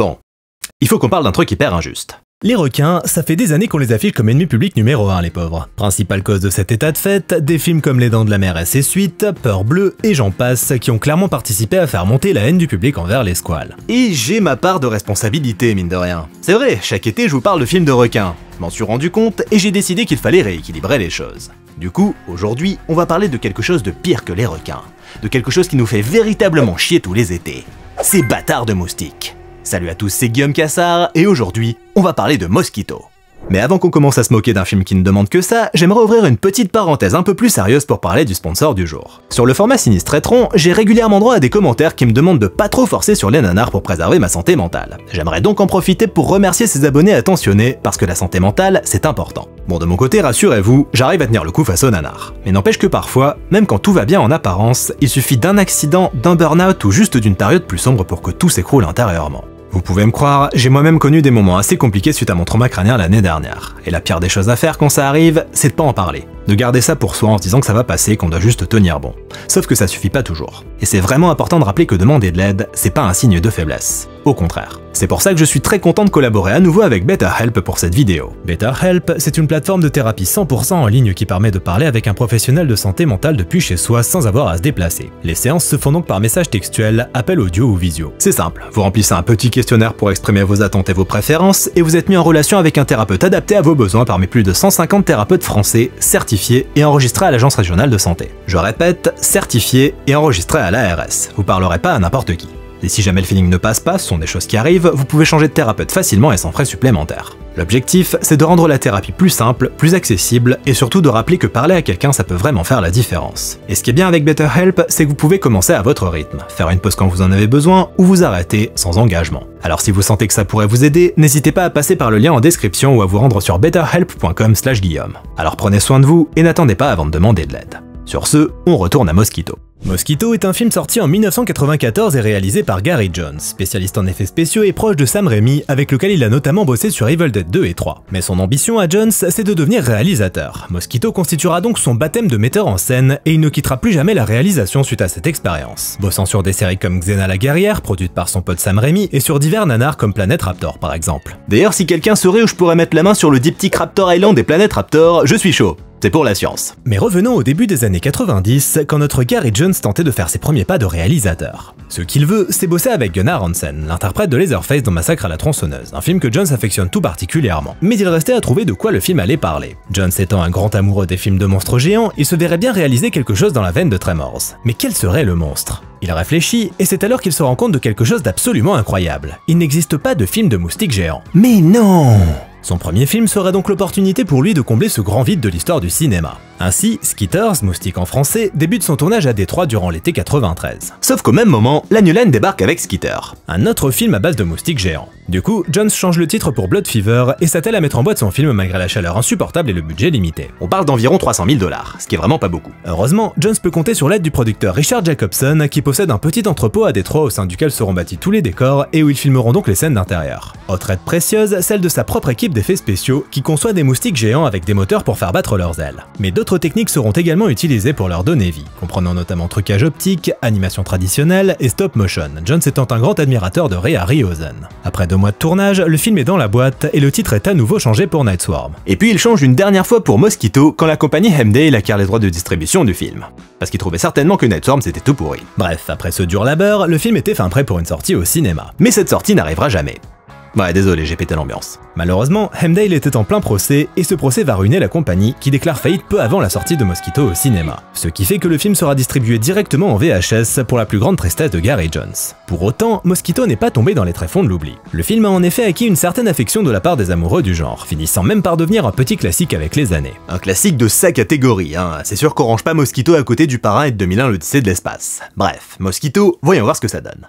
Bon, il faut qu'on parle d'un truc hyper injuste. Les requins, ça fait des années qu'on les affiche comme ennemis publics numéro 1, les pauvres. Principale cause de cet état de fait, des films comme Les Dents de la Mer et ses suites, Peur bleue et j'en passe, qui ont clairement participé à faire monter la haine du public envers les squales. Et j'ai ma part de responsabilité, mine de rien. C'est vrai, chaque été je vous parle de films de requins. Je m'en suis rendu compte et j'ai décidé qu'il fallait rééquilibrer les choses. Du coup, aujourd'hui, on va parler de quelque chose de pire que les requins. De quelque chose qui nous fait véritablement chier tous les étés. Ces bâtards de moustiques. Salut à tous, c'est Guillaume Cassard, et aujourd'hui, on va parler de Mosquito. Mais avant qu'on commence à se moquer d'un film qui ne demande que ça, j'aimerais ouvrir une petite parenthèse un peu plus sérieuse pour parler du sponsor du jour. Sur le format Sinistre Étron, j'ai régulièrement droit à des commentaires qui me demandent de pas trop forcer sur les nanars pour préserver ma santé mentale. J'aimerais donc en profiter pour remercier ces abonnés attentionnés, parce que la santé mentale, c'est important. Bon, de mon côté, rassurez-vous, j'arrive à tenir le coup face aux nanars. Mais n'empêche que parfois, même quand tout va bien en apparence, il suffit d'un accident, d'un burn-out ou juste d'une période plus sombre pour que tout s'écroule intérieurement. Vous pouvez me croire, j'ai moi-même connu des moments assez compliqués suite à mon trauma crânien l'année dernière. Et la pire des choses à faire quand ça arrive, c'est de pas en parler. De garder ça pour soi en se disant que ça va passer, qu'on doit juste tenir bon. Sauf que ça suffit pas toujours. Et c'est vraiment important de rappeler que demander de l'aide, c'est pas un signe de faiblesse. Au contraire. C'est pour ça que je suis très content de collaborer à nouveau avec BetterHelp pour cette vidéo. BetterHelp, c'est une plateforme de thérapie 100% en ligne qui permet de parler avec un professionnel de santé mentale depuis chez soi sans avoir à se déplacer. Les séances se font donc par message textuel, appel audio ou visio. C'est simple, vous remplissez un petit questionnaire pour exprimer vos attentes et vos préférences et vous êtes mis en relation avec un thérapeute adapté à vos besoins parmi plus de 150 thérapeutes français, certifiés et enregistrés à l'Agence régionale de santé. Je répète, certifiés et enregistrés à l'ARS. Vous parlerez pas à n'importe qui. Et si jamais le feeling ne passe pas, ce sont des choses qui arrivent, vous pouvez changer de thérapeute facilement et sans frais supplémentaires. L'objectif, c'est de rendre la thérapie plus simple, plus accessible, et surtout de rappeler que parler à quelqu'un ça peut vraiment faire la différence. Et ce qui est bien avec BetterHelp, c'est que vous pouvez commencer à votre rythme, faire une pause quand vous en avez besoin, ou vous arrêter sans engagement. Alors si vous sentez que ça pourrait vous aider, n'hésitez pas à passer par le lien en description ou à vous rendre sur betterhelp.com/Guillaume. Alors prenez soin de vous et n'attendez pas avant de demander de l'aide. Sur ce, on retourne à Mosquito. Mosquito est un film sorti en 1994 et réalisé par Gary Jones, spécialiste en effets spéciaux et proche de Sam Raimi, avec lequel il a notamment bossé sur Evil Dead 2 et 3. Mais son ambition à Jones, c'est de devenir réalisateur. Mosquito constituera donc son baptême de metteur en scène et il ne quittera plus jamais la réalisation suite à cette expérience. Bossant sur des séries comme Xena la guerrière, produite par son pote Sam Raimi, et sur divers nanars comme Planet Raptor par exemple. D'ailleurs, si quelqu'un saurait où je pourrais mettre la main sur le diptyque Raptor Island et Planet Raptor, je suis chaud. C'est pour la science. Mais revenons au début des années 90, quand notre Gary Jones tentait de faire ses premiers pas de réalisateur. Ce qu'il veut, c'est bosser avec Gunnar Hansen, l'interprète de Leatherface dans Massacre à la tronçonneuse, un film que Jones affectionne tout particulièrement. Mais il restait à trouver de quoi le film allait parler. Jones étant un grand amoureux des films de monstres géants, il se verrait bien réaliser quelque chose dans la veine de Tremors. Mais quel serait le monstre ? Il réfléchit, et c'est alors qu'il se rend compte de quelque chose d'absolument incroyable. Il n'existe pas de film de moustiques géants. Mais non ! Son premier film serait donc l'opportunité pour lui de combler ce grand vide de l'histoire du cinéma. Ainsi, Skitters, moustique en français, débute son tournage à Détroit durant l'été 93. Sauf qu'au même moment, Lannulen débarque avec Skitter, un autre film à base de moustiques géants. Du coup, Jones change le titre pour Blood Fever et s'attelle à mettre en boîte son film malgré la chaleur insupportable et le budget limité. On parle d'environ 300 000 $, ce qui est vraiment pas beaucoup. Heureusement, Jones peut compter sur l'aide du producteur Richard Jacobson qui possède un petit entrepôt à Détroit au sein duquel seront bâtis tous les décors et où ils filmeront donc les scènes d'intérieur. Autre aide précieuse, celle de sa propre équipe d'effets spéciaux qui conçoit des moustiques géants avec des moteurs pour faire battre leurs ailes. Mais d'autres techniques seront également utilisées pour leur donner vie, comprenant notamment trucage optique, animation traditionnelle et stop motion, Jones étant un grand admirateur de Ray Harryhausen. Après 2 mois de tournage, le film est dans la boîte et le titre est à nouveau changé pour Night Swarm. Et puis il change une dernière fois pour Mosquito quand la compagnie Hemdale acquiert les droits de distribution du film. Parce qu'il trouvait certainement que Night Swarm c'était tout pourri. Bref, après ce dur labeur, le film était fin prêt pour une sortie au cinéma. Mais cette sortie n'arrivera jamais. Ouais, désolé, j'ai pété l'ambiance. Malheureusement, Hemdale était en plein procès, et ce procès va ruiner la compagnie, qui déclare faillite peu avant la sortie de Mosquito au cinéma. Ce qui fait que le film sera distribué directement en VHS pour la plus grande tristesse de Gary Jones. Pour autant, Mosquito n'est pas tombé dans les tréfonds de l'oubli. Le film a en effet acquis une certaine affection de la part des amoureux du genre, finissant même par devenir un petit classique avec les années. Un classique de sa catégorie, hein. C'est sûr qu'on range pas Mosquito à côté du Parrain et de 2001 l'Odyssée de l'espace. Bref, Mosquito, voyons voir ce que ça donne.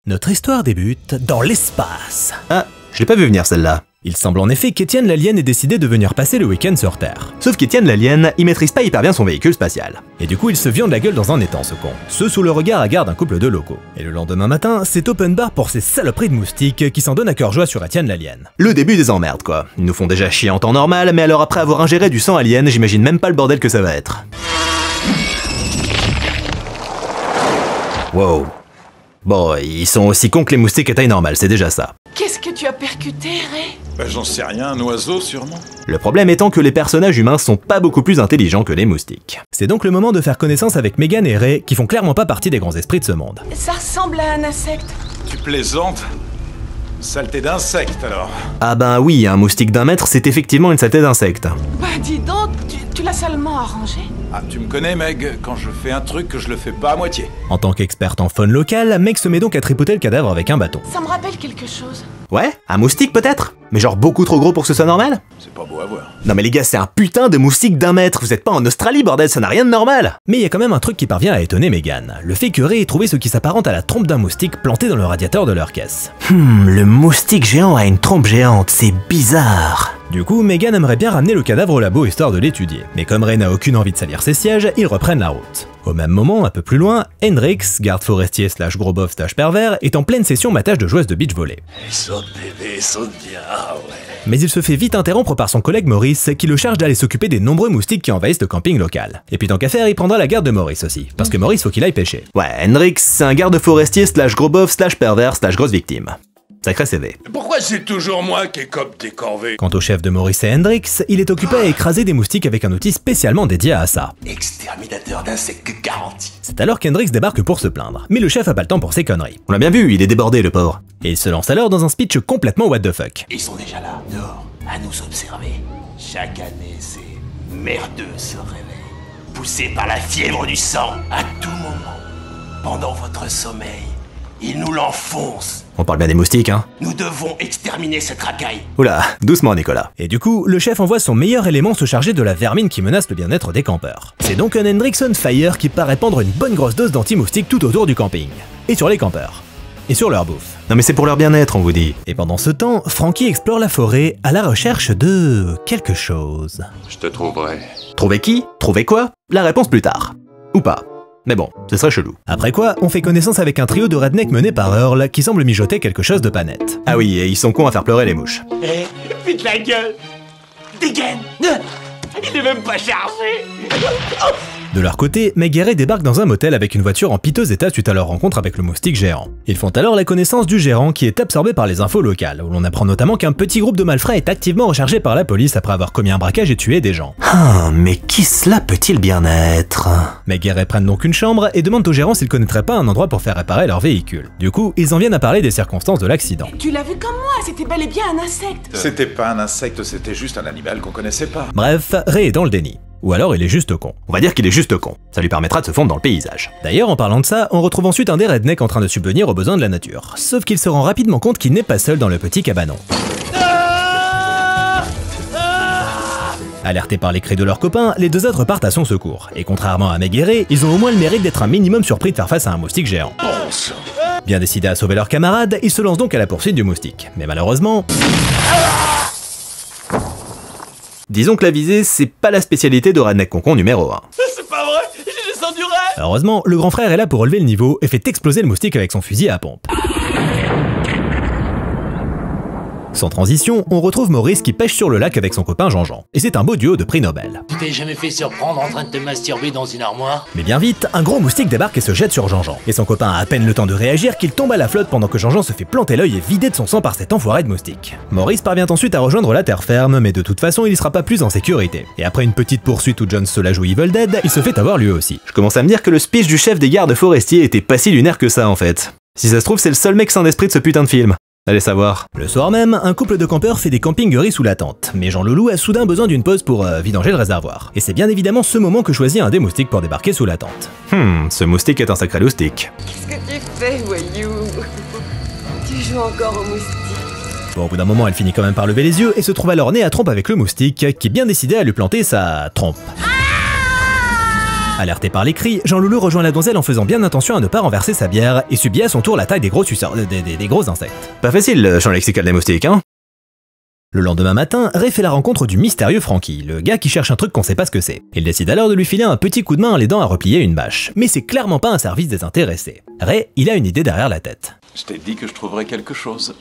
Notre histoire débute dans l'espace. Ah, je l'ai pas vu venir celle-là. Il semble en effet qu'Étienne l'Alien ait décidé de venir passer le week-end sur Terre. Sauf qu'Étienne l'Alien, il maîtrise pas hyper bien son véhicule spatial. Et du coup, il se viande la gueule dans un étang, ce con. Ce sous le regard hagard d'un couple de locaux. Et le lendemain matin, c'est open bar pour ces saloperies de moustiques qui s'en donnent à cœur joie sur Étienne l'Alien. Le début des emmerdes, quoi. Ils nous font déjà chier en temps normal, mais alors après avoir ingéré du sang alien, j'imagine même pas le bordel que ça va être. Wow. Bon, ils sont aussi cons que les moustiques à taille normale, c'est déjà ça. Qu'est-ce que tu as percuté, Ray? Bah j'en sais rien, un oiseau sûrement. Le problème étant que les personnages humains sont pas beaucoup plus intelligents que les moustiques. C'est donc le moment de faire connaissance avec Megan et Ray, qui font clairement pas partie des grands esprits de ce monde. Ça ressemble à un insecte. Tu plaisantes? Saleté d'insecte alors. Ah ben oui, un moustique d'1 mètre, c'est effectivement une saleté d'insecte. Bah dis donc, tu l'as salement arrangé. Ah, tu me connais Meg, quand je fais un truc que je le fais pas à moitié. En tant qu'experte en faune locale, Meg se met donc à tripoter le cadavre avec un bâton. Ça me rappelle quelque chose. Ouais, un moustique peut-être? Mais genre beaucoup trop gros pour que ce soit normal? C'est pas beau à voir. Non mais les gars, c'est un putain de moustique d'1 mètre, vous êtes pas en Australie bordel, ça n'a rien de normal! Mais il y a quand même un truc qui parvient à étonner Megan, le fait que Ray ait trouvé ce qui s'apparente à la trompe d'un moustique planté dans le radiateur de leur caisse. Le moustique géant a une trompe géante, c'est bizarre. Du coup, Megan aimerait bien ramener le cadavre au labo histoire de l'étudier, mais comme Ray n'a aucune envie de salir ses sièges, ils reprennent la route. Au même moment, un peu plus loin, Hendrix, garde forestier / gros bof / pervers, est en pleine session matage de joueuses de beach volley. Saute bébé, saute bien, ouais. Mais il se fait vite interrompre par son collègue Maurice, qui le charge d'aller s'occuper des nombreux moustiques qui envahissent le camping local. Et puis tant qu'à faire, il prendra la garde de Maurice aussi, parce que Maurice faut qu'il aille pêcher. Ouais, Hendrix, c'est un garde forestier / gros bof / pervers / grosse victime. Sacré CV. Pourquoi c'est toujours moi qui écope des corvées? Quant au chef de Maurice et Hendrix, il est occupé à écraser des moustiques avec un outil spécialement dédié à ça. Exterminateur d'insectes garanti. C'est alors qu'Hendrix débarque pour se plaindre, mais le chef a pas le temps pour ses conneries. On l'a bien vu, il est débordé le pauvre. Et il se lance alors dans un speech complètement what the fuck. Ils sont déjà là, dehors, à nous observer. Chaque année, ces merdeux se réveillent, poussés par la fièvre du sang, à tout moment. Pendant votre sommeil, ils nous l'enfoncent. On parle bien des moustiques, hein. Nous devons exterminer cette racaille. Oula, doucement Nicolas. Et du coup, le chef envoie son meilleur élément se charger de la vermine qui menace le bien-être des campeurs. C'est donc un Hendrix on fire qui part répandre une bonne grosse dose d'anti-moustiques tout autour du camping. Et sur les campeurs. Et sur leur bouffe. Non mais c'est pour leur bien-être, on vous dit. Et pendant ce temps, Frankie explore la forêt à la recherche de... quelque chose. Je te trouverai. Trouver qui? Trouver quoi? La réponse plus tard. Ou pas. Mais bon, ce serait chelou. Après quoi, on fait connaissance avec un trio de rednecks mené par Earl qui semble mijoter quelque chose de pas net. Ah oui, et ils sont cons à faire pleurer les mouches. Eh, vite la gueule. Dégaine. Il est même pas chargé. De leur côté, Meg et Ray débarquent dans un motel avec une voiture en piteux état suite à leur rencontre avec le moustique géant. Ils font alors la connaissance du gérant qui est absorbé par les infos locales, où l'on apprend notamment qu'un petit groupe de malfrats est activement recherché par la police après avoir commis un braquage et tué des gens. Ah, mais qui cela peut-il bien être? Meg et Ray prennent donc une chambre et demandent au gérant s'il connaîtrait pas un endroit pour faire réparer leur véhicule. Du coup, ils en viennent à parler des circonstances de l'accident. Tu l'as vu comme moi, c'était bel et bien un insecte. C'était pas un insecte, c'était juste un animal qu'on connaissait pas. Bref, Ray est dans le déni. Ou alors il est juste con. On va dire qu'il est juste con. Ça lui permettra de se fondre dans le paysage. D'ailleurs, en parlant de ça, on retrouve ensuite un des rednecks en train de subvenir aux besoins de la nature. Sauf qu'il se rend rapidement compte qu'il n'est pas seul dans le petit cabanon. Alertés par les cris de leurs copains, les deux autres partent à son secours. Et contrairement à Meg et Ray, ils ont au moins le mérite d'être un minimum surpris de faire face à un moustique géant. Bien décidés à sauver leurs camarades, ils se lancent donc à la poursuite du moustique. Mais malheureusement... Disons que la visée, c'est pas la spécialité de Redneck Concon numéro 1. C'est pas vrai, j'ai descendu Ray. Heureusement, le grand frère est là pour relever le niveau et fait exploser le moustique avec son fusil à pompe. Sans transition, on retrouve Maurice qui pêche sur le lac avec son copain Jean-Jean. Et c'est un beau duo de prix Nobel. Tu t'es jamais fait surprendre en train de te masturber dans une armoire? Mais bien vite, un gros moustique débarque et se jette sur Jean-Jean. Et son copain a à peine le temps de réagir qu'il tombe à la flotte pendant que Jean-Jean se fait planter l'œil et vider de son sang par cet enfoiré de moustique. Maurice parvient ensuite à rejoindre la terre ferme, mais de toute façon il y sera pas plus en sécurité. Et après une petite poursuite où John se la joue Evil Dead, il se fait avoir lui aussi. Je commence à me dire que le speech du chef des gardes forestiers était pas si lunaire que ça en fait. Si ça se trouve, c'est le seul mec sans esprit de ce putain de film. Allez savoir. Le soir même, un couple de campeurs fait des camping-gueries sous la tente, mais Jean Loulou a soudain besoin d'une pause pour vidanger le réservoir. Et c'est bien évidemment ce moment que choisit un des moustiques pour débarquer sous la tente. Ce moustique est un sacré loustique. Qu'est-ce que tu fais, voyou? Tu joues encore au moustique. Bon, au bout d'un moment, elle finit quand même par lever les yeux et se trouve alors nez à trompe avec le moustique, qui est bien décidé à lui planter sa trompe. Alerté par les cris, Jean Loulou rejoint la donzelle en faisant bien attention à ne pas renverser sa bière et subit à son tour l'attaque des gros suceurs, des gros insectes. Pas facile le champ lexical des moustiques, hein? Le lendemain matin, Ray fait la rencontre du mystérieux Frankie, le gars qui cherche un truc qu'on sait pas ce que c'est. Il décide alors de lui filer un petit coup de main en l'aidant à replier une bâche, mais c'est clairement pas un service désintéressé. Ray, il a une idée derrière la tête. Je t'ai dit que je trouverais quelque chose.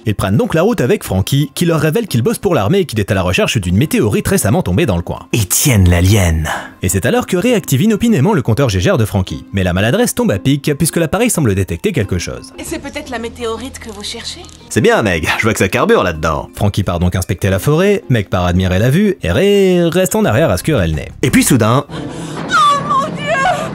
Ils prennent donc la route avec Frankie, qui leur révèle qu'il bosse pour l'armée et qu'il est à la recherche d'une météorite récemment tombée dans le coin. Étienne l'alien. Et c'est alors que réactive inopinément le compteur GGR de Frankie. Mais la maladresse tombe à pic puisque l'appareil semble détecter quelque chose. Et c'est peut-être la météorite que vous cherchez? C'est bien, Meg, je vois que ça carbure là-dedans. Frankie part donc inspecter la forêt, Meg part admirer la vue, et Ray reste en arrière à scurer le nez. Et puis soudain...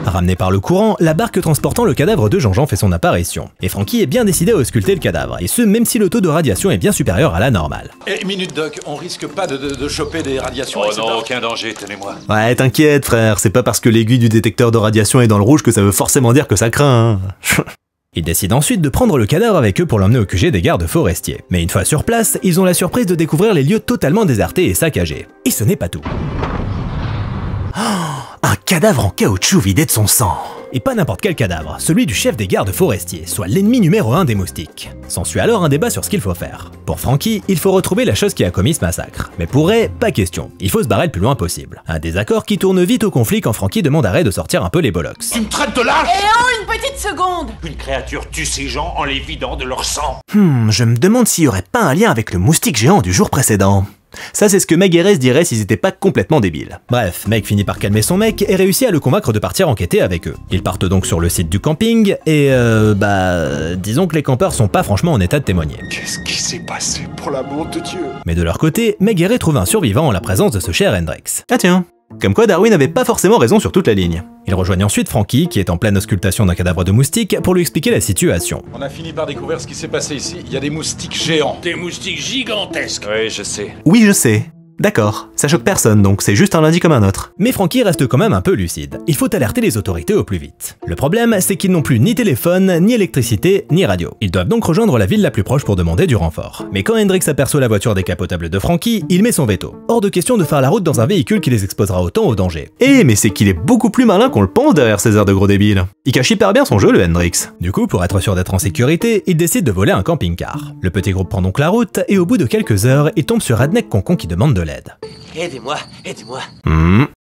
Ramené par le courant, la barque transportant le cadavre de Jean-Jean fait son apparition. Et Frankie est bien décidé à ausculter le cadavre, et ce même si le taux de radiation est bien supérieur à la normale. Eh, minute Doc, on risque pas de choper des radiations Oh avec cette non, arme? aucun danger, tenez-moi. Ouais, t'inquiète frère, c'est pas parce que l'aiguille du détecteur de radiation est dans le rouge que ça veut forcément dire que ça craint. Hein. Ils décident ensuite de prendre le cadavre avec eux pour l'emmener au QG des gardes forestiers. Mais une fois sur place, ils ont la surprise de découvrir les lieux totalement désertés et saccagés. Et ce n'est pas tout. Un cadavre en caoutchouc vidé de son sang. Et pas n'importe quel cadavre, celui du chef des gardes forestiers, soit l'ennemi numéro 1 des moustiques. S'ensuit alors un débat sur ce qu'il faut faire. Pour Frankie, il faut retrouver la chose qui a commis ce massacre. Mais pour Ray, pas question, il faut se barrer le plus loin possible. Un désaccord qui tourne vite au conflit quand Frankie demande à Ray de sortir un peu les bollocks. Tu me traites de lâche? Eh oh, une petite seconde! Une créature tue ces gens en les vidant de leur sang. Je me demande s'il y aurait pas un lien avec le moustique géant du jour précédent. Ça c'est ce que Meg et Ray se diraient s'ils étaient pas complètement débiles. Bref, Meg finit par calmer son mec et réussit à le convaincre de partir enquêter avec eux. Ils partent donc sur le site du camping et disons que les campeurs sont pas franchement en état de témoigner. Qu'est-ce qui s'est passé pour l'amour de Dieu? Mais de leur côté, Meg et Ray trouvent un survivant en la présence de ce cher Hendrix. Ah tiens, comme quoi Darwin n'avait pas forcément raison sur toute la ligne. Ils rejoignent ensuite Frankie, qui est en pleine auscultation d'un cadavre de moustique, pour lui expliquer la situation. On a fini par découvrir ce qui s'est passé ici. Il y a des moustiques géants. Des moustiques gigantesques. Oui, je sais. Oui, je sais. D'accord, ça choque personne, donc c'est juste un lundi comme un autre. Mais Frankie reste quand même un peu lucide. Il faut alerter les autorités au plus vite. Le problème, c'est qu'ils n'ont plus ni téléphone, ni électricité, ni radio. Ils doivent donc rejoindre la ville la plus proche pour demander du renfort. Mais quand Hendrix aperçoit la voiture décapotable de Frankie, il met son veto. Hors de question de faire la route dans un véhicule qui les exposera autant au danger. Eh, mais c'est qu'il est beaucoup plus malin qu'on le pense derrière ces airs de gros débiles. Il cache hyper bien son jeu, le Hendrix. Du coup, pour être sûr d'être en sécurité, il décide de voler un camping-car. Le petit groupe prend donc la route, et au bout de quelques heures, il tombe sur Redneck Concon qui demande de l'aide. Aidez-moi, aidez-moi.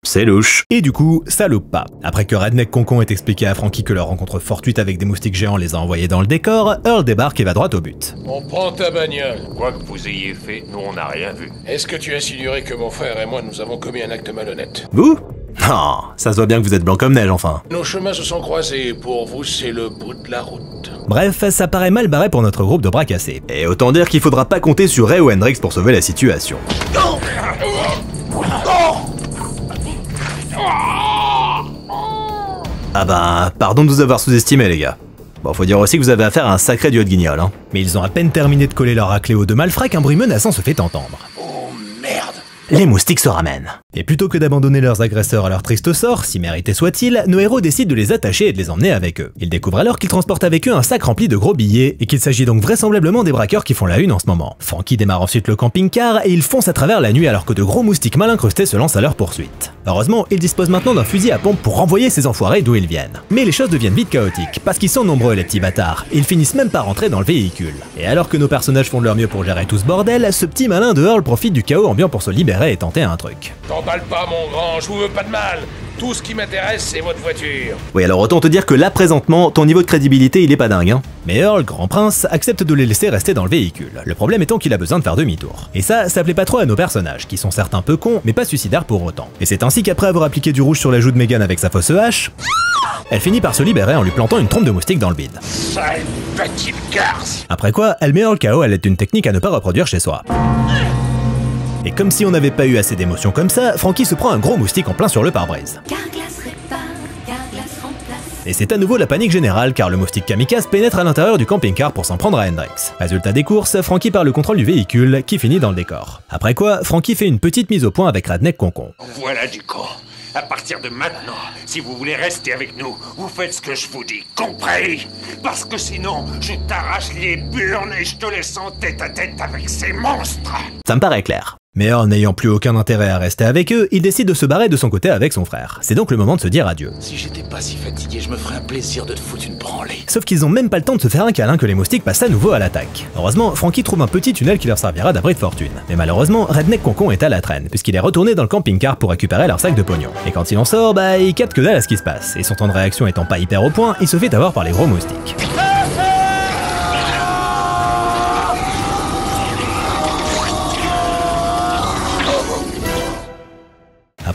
C'est louche. Et du coup, ça loupe pas. Après que Redneck Concon ait expliqué à Frankie que leur rencontre fortuite avec des moustiques géants les a envoyés dans le décor, Earl débarque et va droit au but. On prend ta bagnole. Quoi que vous ayez fait, nous on n'a rien vu. Est-ce que tu insinuerais que mon frère et moi nous avons commis un acte malhonnête? Vous? Non, ça se voit bien que vous êtes blanc comme neige enfin. Nos chemins se sont croisés, pour vous c'est le bout de la route. Bref, ça paraît mal barré pour notre groupe de bras cassés. Et autant dire qu'il faudra pas compter sur Ray ou Hendrix pour sauver la situation. Ah bah, pardon de vous avoir sous-estimé les gars. Bon, faut dire aussi que vous avez affaire à un sacré duo de guignols, hein. Mais ils ont à peine terminé de coller leur raclée aux deux malfrats qu'un bruit menaçant se fait entendre. Oh merde. Les moustiques se ramènent. Et plutôt que d'abandonner leurs agresseurs à leur triste sort, si mérité soit-il, nos héros décident de les attacher et de les emmener avec eux. Ils découvrent alors qu'ils transportent avec eux un sac rempli de gros billets et qu'il s'agit donc vraisemblablement des braqueurs qui font la une en ce moment. Frankie démarre ensuite le camping-car et ils foncent à travers la nuit alors que de gros moustiques mal incrustés se lancent à leur poursuite. Heureusement, ils disposent maintenant d'un fusil à pompe pour renvoyer ces enfoirés d'où ils viennent. Mais les choses deviennent vite chaotiques parce qu'ils sont nombreux les petits bâtards et ils finissent même par rentrer dans le véhicule. Et alors que nos personnages font de leur mieux pour gérer tout ce bordel, ce petit malin de Earl profite du chaos ambiant pour se libérer et tenter un truc. T'emballe pas mon grand, je vous veux pas de mal. Tout ce qui m'intéresse c'est votre voiture. Oui, alors autant te dire que là présentement, ton niveau de crédibilité il est pas dingue, hein. Mais Earl, grand prince, accepte de les laisser rester dans le véhicule. Le problème étant qu'il a besoin de faire demi-tour. Et ça plaît pas trop à nos personnages, qui sont certes un peu cons, mais pas suicidaires pour autant. Et c'est ainsi qu'après avoir appliqué du rouge sur la joue de Megan avec sa fausse hache, elle finit par se libérer en lui plantant une trompe de moustique dans le bide. Sale petite garce. Après quoi, elle met Earl KO à l'aide d'une technique à ne pas reproduire chez soi. Et comme si on n'avait pas eu assez d'émotions comme ça, Frankie se prend un gros moustique en plein sur le pare-brise. Carglass répare, Carglass remplace. Et c'est à nouveau la panique générale car le moustique kamikaze pénètre à l'intérieur du camping-car pour s'en prendre à Hendrix. Résultat des courses, Frankie perd le contrôle du véhicule qui finit dans le décor. Après quoi, Frankie fait une petite mise au point avec Redneck Concon. Voilà du con. À partir de maintenant, si vous voulez rester avec nous, vous faites ce que je vous dis, compris? Parce que sinon, je t'arrache les burnes et je te laisse en tête à tête avec ces monstres. Ça me paraît clair. Mais Earl n'ayant plus aucun intérêt à rester avec eux, il décide de se barrer de son côté avec son frère. C'est donc le moment de se dire adieu. Si j'étais pas si fatigué, je me ferais un plaisir de te foutre une branlée. Sauf qu'ils ont même pas le temps de se faire un câlin que les moustiques passent à nouveau à l'attaque. Heureusement, Frankie trouve un petit tunnel qui leur servira d'abri de fortune. Mais malheureusement, Redneck Concon est à la traîne, puisqu'il est retourné dans le camping-car pour récupérer leur sac de pognon. Et quand il en sort, il capte que dalle à ce qui se passe. Et son temps de réaction étant pas hyper au point, il se fait avoir par les gros moustiques.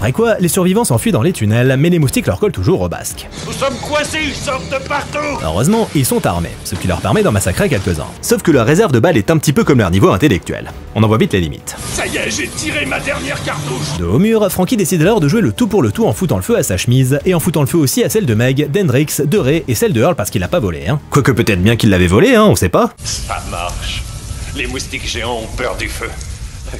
Après quoi, les survivants s'enfuient dans les tunnels, mais les moustiques leur collent toujours au basque. Nous sommes coincés, ils sortent de partout. Heureusement, ils sont armés, ce qui leur permet d'en massacrer quelques-uns. Sauf que leur réserve de balles est un petit peu comme leur niveau intellectuel. On en voit vite les limites. Ça y est, j'ai tiré ma dernière cartouche. De haut mur, Frankie décide alors de jouer le tout pour le tout en foutant le feu à sa chemise, et en foutant le feu aussi à celle de Meg, d'Hendrix, de Ray et celle de Earl parce qu'il l'a pas volé, hein. Quoique peut-être bien qu'il l'avait volé, hein, on sait pas. Ça marche. Les moustiques géants ont peur du feu.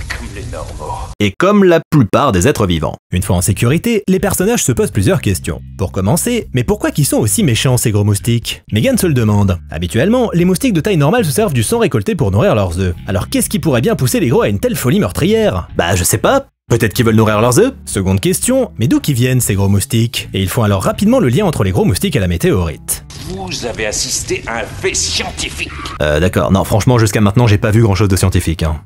Comme les normaux. Et comme la plupart des êtres vivants. Une fois en sécurité, les personnages se posent plusieurs questions. Pour commencer, mais pourquoi qu'ils sont aussi méchants ces gros moustiques? Megan se le demande. Habituellement, les moustiques de taille normale se servent du sang récolté pour nourrir leurs œufs. Alors qu'est-ce qui pourrait bien pousser les gros à une telle folie meurtrière? Bah je sais pas, peut-être qu'ils veulent nourrir leurs œufs? Seconde question, mais d'où qu'ils viennent ces gros moustiques? Et ils font alors rapidement le lien entre les gros moustiques et la météorite. Vous avez assisté à un fait scientifique. D'accord, non franchement jusqu'à maintenant j'ai pas vu grand chose de scientifique, hein.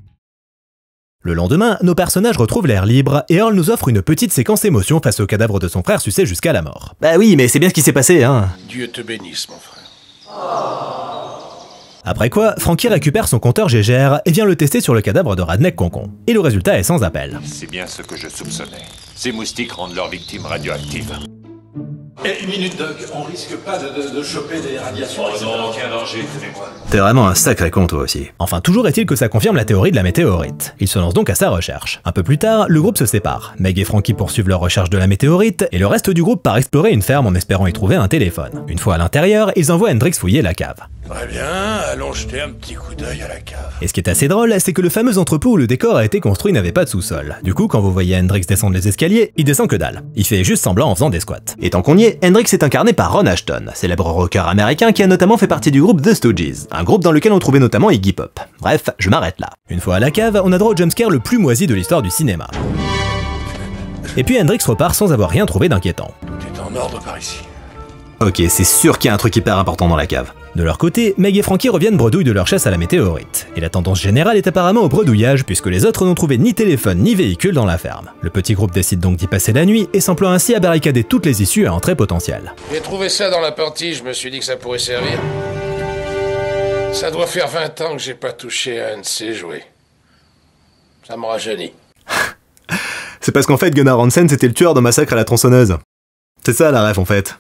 Le lendemain, nos personnages retrouvent l'air libre et Earl nous offre une petite séquence émotion face au cadavre de son frère sucé jusqu'à la mort. Bah oui, mais c'est bien ce qui s'est passé, hein. Dieu te bénisse, mon frère. Après quoi, Frankie récupère son compteur Gégère et vient le tester sur le cadavre de Radneck Concon. Et le résultat est sans appel. C'est bien ce que je soupçonnais. Ces moustiques rendent leurs victimes radioactives. Et une minute, Doc, on risque pas de choper des radiations. Oh non, aucun danger, tenez-moi. T'es vraiment un sacré con toi aussi. Enfin, toujours est-il que ça confirme la théorie de la météorite. Il se lance donc à sa recherche. Un peu plus tard, le groupe se sépare. Meg et Frankie poursuivent leur recherche de la météorite, et le reste du groupe part explorer une ferme en espérant y trouver un téléphone. Une fois à l'intérieur, ils envoient Hendrix fouiller la cave. Très bien, allons jeter un petit coup d'œil à la cave. Et ce qui est assez drôle, c'est que le fameux entrepôt où le décor a été construit n'avait pas de sous-sol. Du coup, quand vous voyez Hendrix descendre les escaliers, il descend que dalle. Il fait juste semblant en faisant des squats. Et tant qu'on y est, Hendrix est incarné par Ron Ashton, célèbre rocker américain qui a notamment fait partie du groupe The Stooges, un groupe dans lequel on trouvait notamment Iggy Pop. Bref, je m'arrête là. Une fois à la cave, on a droit au jumpscare le plus moisi de l'histoire du cinéma. Et puis Hendrix repart sans avoir rien trouvé d'inquiétant. Tout est en ordre par ici. Ok, c'est sûr qu'il y a un truc hyper important dans la cave. De leur côté, Meg et Frankie reviennent bredouille de leur chasse à la météorite. Et la tendance générale est apparemment au bredouillage puisque les autres n'ont trouvé ni téléphone ni véhicule dans la ferme. Le petit groupe décide donc d'y passer la nuit et s'emploie ainsi à barricader toutes les issues à entrée potentielle. J'ai trouvé ça dans la partie, je me suis dit que ça pourrait servir. Ça doit faire 20 ans que j'ai pas touché à un de ces jouets. Ça me rajeunit. C'est parce qu'en fait Gunnar Hansen c'était le tueur de Massacre à la tronçonneuse. C'est ça la ref en fait.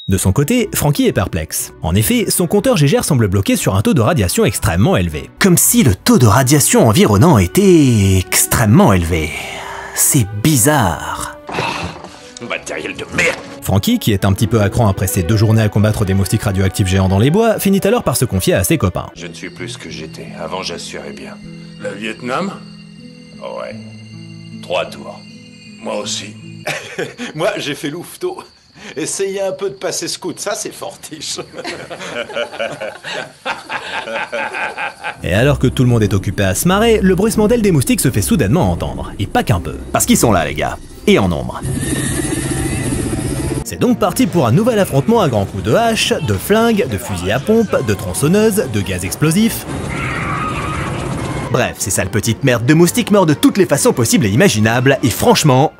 De son côté, Frankie est perplexe. En effet, son compteur Gégère semble bloqué sur un taux de radiation extrêmement élevé. Comme si le taux de radiation environnant était extrêmement élevé. C'est bizarre. Matériel de merde. Frankie, qui est un petit peu à cran après ses 2 journées à combattre des moustiques radioactifs géants dans les bois, finit alors par se confier à ses copains. Je ne suis plus ce que j'étais. Avant, j'assurais bien. Le Vietnam? Ouais. 3 tours. Moi aussi. Moi, j'ai fait louveteau. Essayez un peu de passer scout, ça c'est fortiche. Et alors que tout le monde est occupé à se marrer, le bruissement d'ailes des moustiques se fait soudainement entendre. Et pas qu'un peu. Parce qu'ils sont là les gars. Et en nombre. C'est donc parti pour un nouvel affrontement à grands coups de hache, de flingue, de fusil à pompe, de tronçonneuse, de gaz explosif. Bref, ces sales petites merdes de moustiques meurent de toutes les façons possibles et imaginables, et franchement,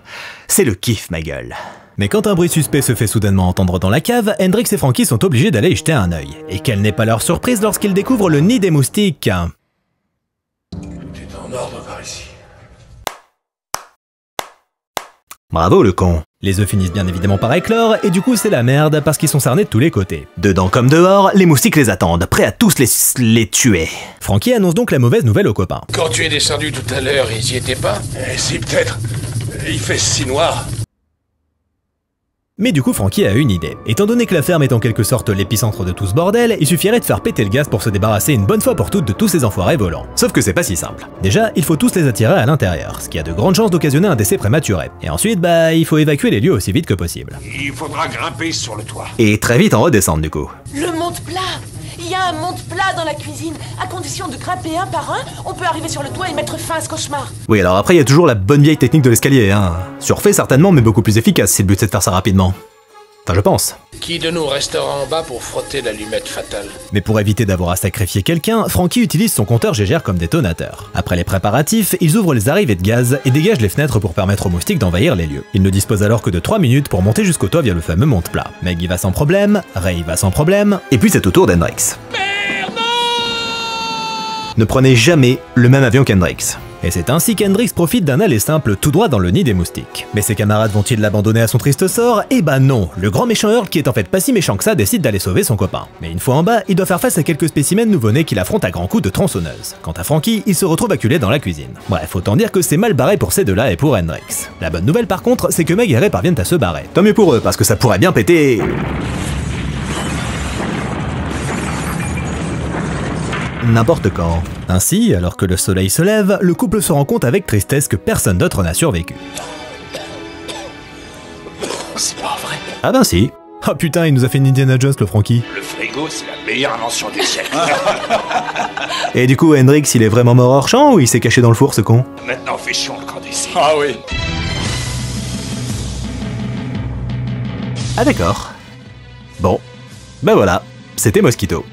c'est le kiff ma gueule. Mais quand un bruit suspect se fait soudainement entendre dans la cave, Hendrix et Frankie sont obligés d'aller y jeter un œil. Et quelle n'est pas leur surprise lorsqu'ils découvrent le nid des moustiques. Tout est en ordre par ici. Bravo le con. Les œufs finissent bien évidemment par éclore, et du coup c'est la merde parce qu'ils sont cernés de tous les côtés. Dedans comme dehors, les moustiques les attendent, prêts à tous les tuer. Frankie annonce donc la mauvaise nouvelle aux copains. Quand tu es descendu tout à l'heure, ils y étaient pas? Si, peut-être. Il fait si noir. Mais du coup Frankie a une idée. Étant donné que la ferme est en quelque sorte l'épicentre de tout ce bordel, il suffirait de faire péter le gaz pour se débarrasser une bonne fois pour toutes de tous ces enfoirés volants. Sauf que c'est pas si simple. Déjà, il faut tous les attirer à l'intérieur, ce qui a de grandes chances d'occasionner un décès prématuré. Et ensuite, il faut évacuer les lieux aussi vite que possible. Il faudra grimper sur le toit. Et très vite en redescendre du coup. Le monte-plat. Il y a un monte-plat dans la cuisine. À condition de grimper un par un, on peut arriver sur le toit et mettre fin à ce cauchemar. Oui, alors après il y a toujours la bonne vieille technique de l'escalier, hein. Surfait certainement, mais beaucoup plus efficace si le but c'est de faire ça rapidement. Enfin, je pense. Qui de nous restera en bas pour frotter l'allumette fatale? Mais pour éviter d'avoir à sacrifier quelqu'un, Frankie utilise son compteur Gégère comme détonateur. Après les préparatifs, ils ouvrent les arrivées de gaz et dégagent les fenêtres pour permettre aux moustiques d'envahir les lieux. Ils ne disposent alors que de 3 minutes pour monter jusqu'au toit via le fameux monte-plat. Meg y va sans problème, Ray y va sans problème, et puis c'est au tour d'Hendrix. Ne prenez jamais le même avion qu'Hendrix. Et c'est ainsi qu'Hendrix profite d'un aller simple tout droit dans le nid des moustiques. Mais ses camarades vont-ils l'abandonner à son triste sort? Eh bah non, le grand méchant Earl, qui est en fait pas si méchant que ça, décide d'aller sauver son copain. Mais une fois en bas, il doit faire face à quelques spécimens nouveau-nés qu'il affronte à grands coups de tronçonneuse. Quant à Frankie, il se retrouve acculé dans la cuisine. Bref, autant dire que c'est mal barré pour ces deux-là et pour Hendrix. La bonne nouvelle par contre, c'est que Meg et Ray parviennent à se barrer. Tant mieux pour eux, parce que ça pourrait bien péter... n'importe quand. Ainsi, alors que le soleil se lève, le couple se rend compte avec tristesse que personne d'autre n'a survécu. C'est pas vrai. Ah ben si. Ah putain, il nous a fait une Indiana Jones le Frankie. Le frigo, c'est la meilleure invention du siècle. Et du coup, Hendrix, il est vraiment mort hors champ ou il s'est caché dans le four, ce con? Maintenant, fais chiant le camp d'ici. Ah oui. Ah d'accord. Bon. Ben voilà, c'était Mosquito.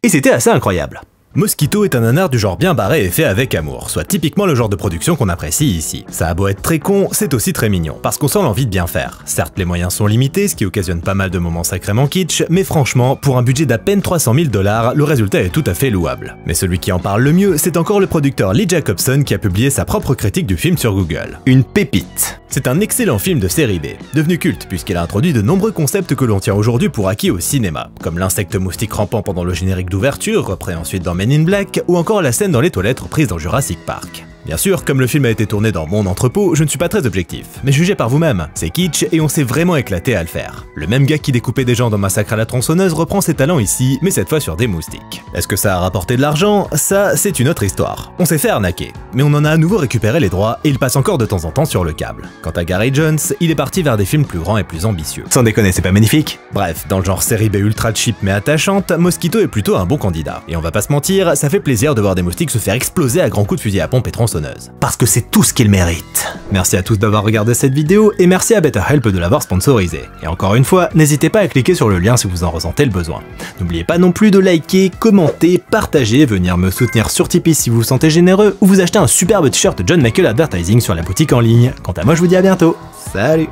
Et c'était assez incroyable. Mosquito est un nanar du genre bien barré et fait avec amour, soit typiquement le genre de production qu'on apprécie ici. Ça a beau être très con, c'est aussi très mignon, parce qu'on sent l'envie de bien faire. Certes, les moyens sont limités, ce qui occasionne pas mal de moments sacrément kitsch, mais franchement, pour un budget d'à peine 300 000 $, le résultat est tout à fait louable. Mais celui qui en parle le mieux, c'est encore le producteur Lee Jacobson qui a publié sa propre critique du film sur Google. Une pépite. C'est un excellent film de série B, devenu culte puisqu'il a introduit de nombreux concepts que l'on tient aujourd'hui pour acquis au cinéma, comme l'insecte moustique rampant pendant le générique d'ouverture, repris ensuite dans Men in Black, ou encore la scène dans les toilettes reprise dans Jurassic Park. Bien sûr, comme le film a été tourné dans mon entrepôt, je ne suis pas très objectif, mais jugez par vous-même, c'est kitsch et on s'est vraiment éclaté à le faire. Le même gars qui découpait des gens dans Massacre à la tronçonneuse reprend ses talents ici, mais cette fois sur des moustiques. Est-ce que ça a rapporté de l'argent? Ça, c'est une autre histoire. On s'est fait arnaquer, mais on en a à nouveau récupéré les droits et il passe encore de temps en temps sur le câble. Quant à Gary Jones, il est parti vers des films plus grands et plus ambitieux. Sans déconner, c'est pas magnifique? Bref, dans le genre série B ultra cheap mais attachante, Mosquito est plutôt un bon candidat. Et on va pas se mentir, ça fait plaisir de voir des moustiques se faire exploser à grands coups de fusil à pompe et tronçonneuse. Parce que c'est tout ce qu'il mérite. Merci à tous d'avoir regardé cette vidéo et merci à BetterHelp de l'avoir sponsorisé. Et encore une fois, n'hésitez pas à cliquer sur le lien si vous en ressentez le besoin. N'oubliez pas non plus de liker, commenter, partager, venir me soutenir sur Tipeee si vous vous sentez généreux ou vous acheter un superbe t-shirt John Michael Advertising sur la boutique en ligne. Quant à moi, je vous dis à bientôt. Salut!